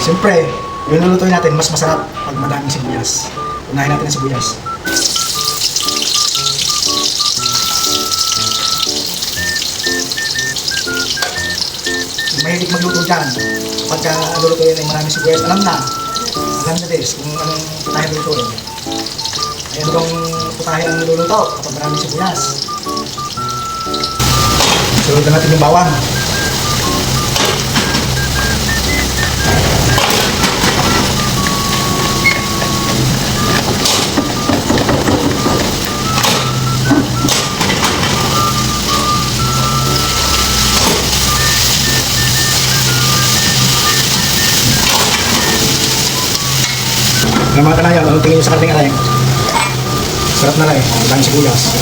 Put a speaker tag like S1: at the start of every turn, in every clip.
S1: Siyempre, yung lulutuin natin, mas masarap pag madaming sibuyas. Unahin natin ang sibuyas. Yung mahilig magluto dyan, kapag lulutuin ay maraming sibuyas, alam na this, kung anong putahe lulutuin. Ay ano bang putahe ang niluluto kapag maraming sibuyas. Sunod na natin yung bawang. Ng mga kanayaw, anong tingin nyo sa karning alay? Sarap na lang eh, daming sibuyas.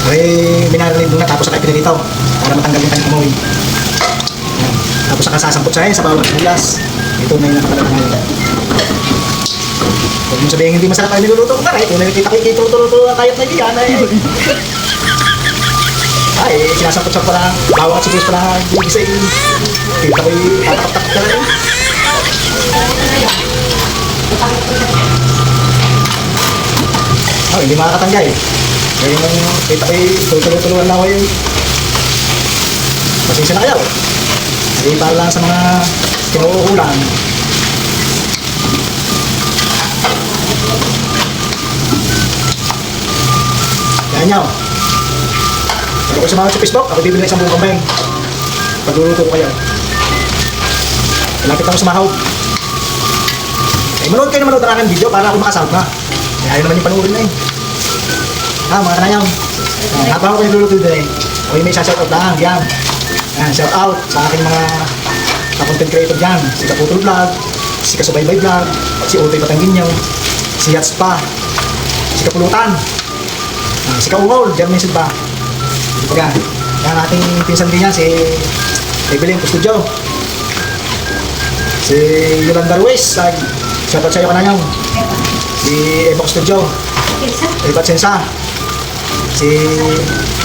S1: Ay, binaralin doon na tapos saka ipinilitaw para matanggal yung kanyang amoy. Yan. Tapos saka sasampot siya sa bawang sibuyas. Ito na yung nakapalala ngayon. Huwag mo sabihin hindi masarap ang niluluto ko taray. Kung nakikita ko ikitulo-tulo ang kayat na iyan ay sinasapot siya pala bawang at sibuyas pala isa kita ko tatakap-takap na rin. Oh, hindi makakatanggay. Ngayon nung kita ko tulo-tulo ang laway. Pasensya na kayo. Hindi para lang sa mga kinuulan. Yan nyo. Kaya ko sumama sa Facebook, ako bibili ng isang buong kambing. Pagluluto ko kayo. Malapit ako sumahog. Eh, manood kayo na manood ang aking video para ako makasahog na. Eh, ayaw naman yung panuorin na eh. Ha, mga kanayaw. Habang ako niluluto din eh. Ako yung may shoutout lang, yan. Yan, shoutout sa aking mga content creator dyan. Si Kaputol Vlog, si Kasubaybay Vlog, si Otoy Batangginyaw, si Yats Pa, si Kapulutan, si Kaungol, Jeremy Silva. Yan, yan ating pinsan din yan, si Evelyn Custodio. Si Yolanda Ruiz, shoutout sa iyo kanayaw. Si Eva Custodio, Eva Tsensa, si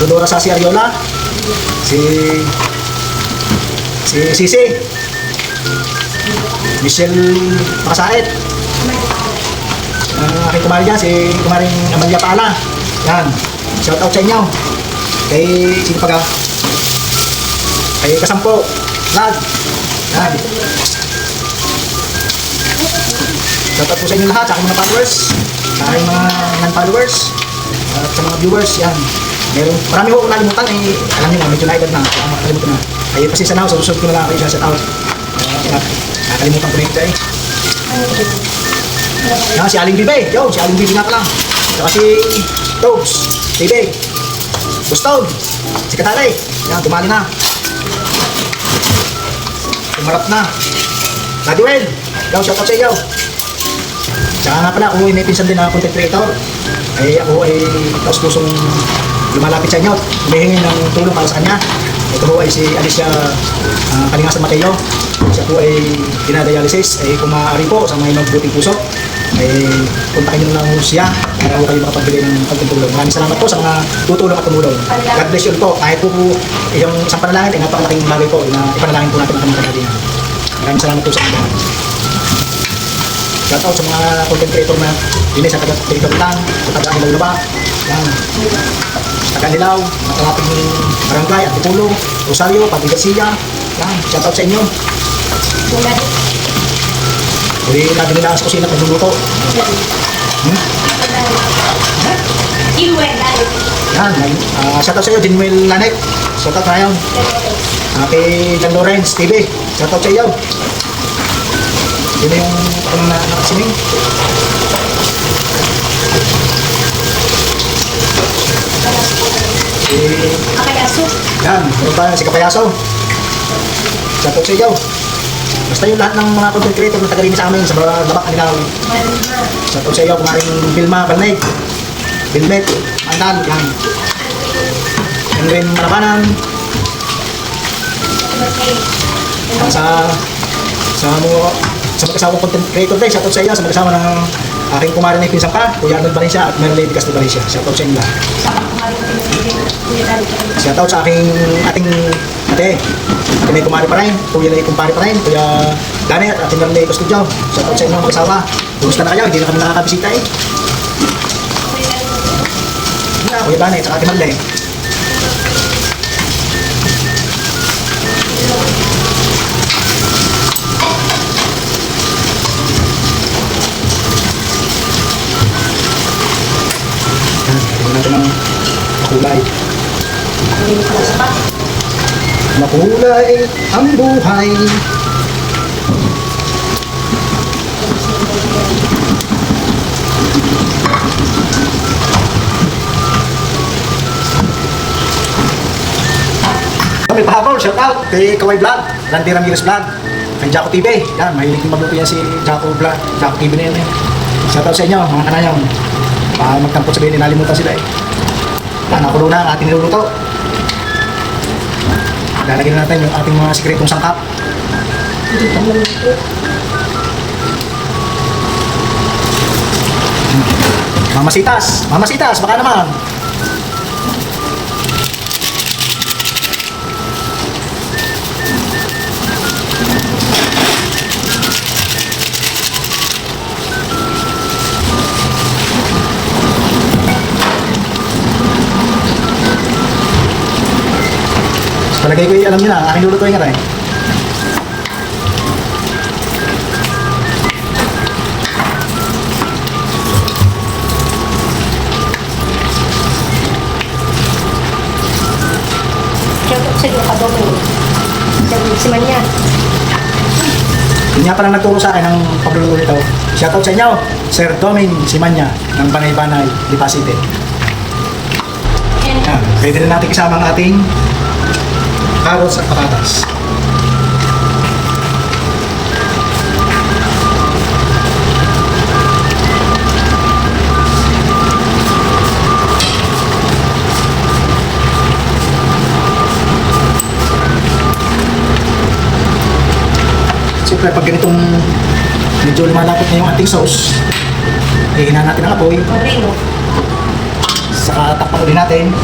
S1: Rodora Sasi Ariola, si Sisi, Michelle Makasaet, aking kumari dyan, si kumaring Amalia Paala. Yan, shoutout sa inyo. Kay sino pa ka? Kay Kasampo Vlog. Yan, shoutout po sa inyo lahat, sa aking mga followers, sa aking mga non-followers, at sa mga viewers. Yan, marami ko nalimutan eh, alam nyo na, medyo na-edad na, nakalimutan na. Ay, pasensya na ako, sa susunod ko na lang kayo shout out. Nakalimutan ko na ito eh. Yan, si Aling Bibe, yo, si Aling Bibe nga pala. Saka si Togs, Bibe, Gustod, si Katalay, yan, tumali na. Tumarap na. Nadiwell, yo, shout out sa iyo. Saka nga pala, ako may pinsan din na content creator. Ay ako ay taos-pusong lumalapit sa inyo, humihingi ng tulong para sa kanya. Ito po ay si Alicia Kalingasan Mateo. Siya po ay dinadialysis. Ay kung maaari po sa may magbuting puso, ay kontakin nyo lang siya para po kayo makapagbigay ng pagtutulong. Maraming salamat po sa mga tutulong at tumulong. God bless you po. Kahit po yung isang panalangin ay napakalaking bagay po na ipanalangin po natin ang kanyang kagalingan. Maraming salamat po sa inyo. Shout out sa mga content creator na yun sa taga-creator lang, sa taga-Hilaw na ba, yan, taga-Hilaw, matalapig ng Barangay, Antipulo, Rosario, Pati Garcia, yan, shout out sa inyo. Uli natin nila sa kusina pagluluto. Yan, shout out sa iyo, Jinwell Lanek, shout out tayo. Kay Jan Lawrence TV, shout out sa iyo. Yun na yung anong nakasining. Si Kapayaso. Yan, meron tayo si Kapayaso. Shoutout sa iyo. Basta yung lahat ng mga content creator na tagalini sa amin sa Labak Aninaw. Shoutout sa iyo, kumaring Vilma Balnay, Vilmet, Andan, yan. Henry Malabanan. Sa mag-asawang content creator din, shoutout sa iyo, sa mag-asawa ng aking kumari na ipinsang ka, Kuya Arnold Valencia at Mary Lady Castro Valencia. Shoutout sa inyo. Shoutout sa ating Ate. Ate may kumari pa rin. Kuya may kumpari pa rin. Kuya Dani at Ate Merle Costudyo. Shout out sa inyo mga asawa. Kumusta na kayo? Hindi na kami nakakabisita eh. Kuya Dani at Ate Merle. Tingnan natin ang makulay. Makulay ang buhay. May pahabol, shout out kay Kaway Vlog, Randy Ramirez Vlog, kay Jaco TV. Yan, mahilig din magluto yan si Jaco Vlog, Jaco TV na yan eh. Shout out sa inyo, mga kanayang. Magtampot sabihin, nalimutan sila eh. Nakulo na ang ating niluluto. Lalagyan natin yung ating mga sikretong sangkap. Mamasitas, mamasitas, baka naman. Palagay ko alam nyo na, aking lulutuin nga rin.
S2: Shoutout sa iyo, kadomo. Si Manya.
S1: Yun nga palang nagturo sa akin ng pagluluto nito. Shoutout sa inyo, Sir Domin Simanya ng Banay-Banay, Lipa City. Yan, pwede na natin kasama ang ating carrots at patatas. Siyempre, pag ganitong medyo lumalapot na yung ating sauce, hihina natin ang apoy.
S2: Okay, no?
S1: Saka takpan ulit natin.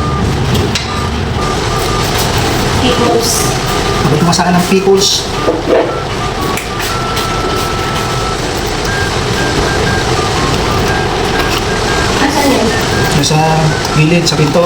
S2: Pickles.
S1: Abot mo sa akin ng pickles.
S2: Asan yan?
S1: Nasa gilid, sa pinto.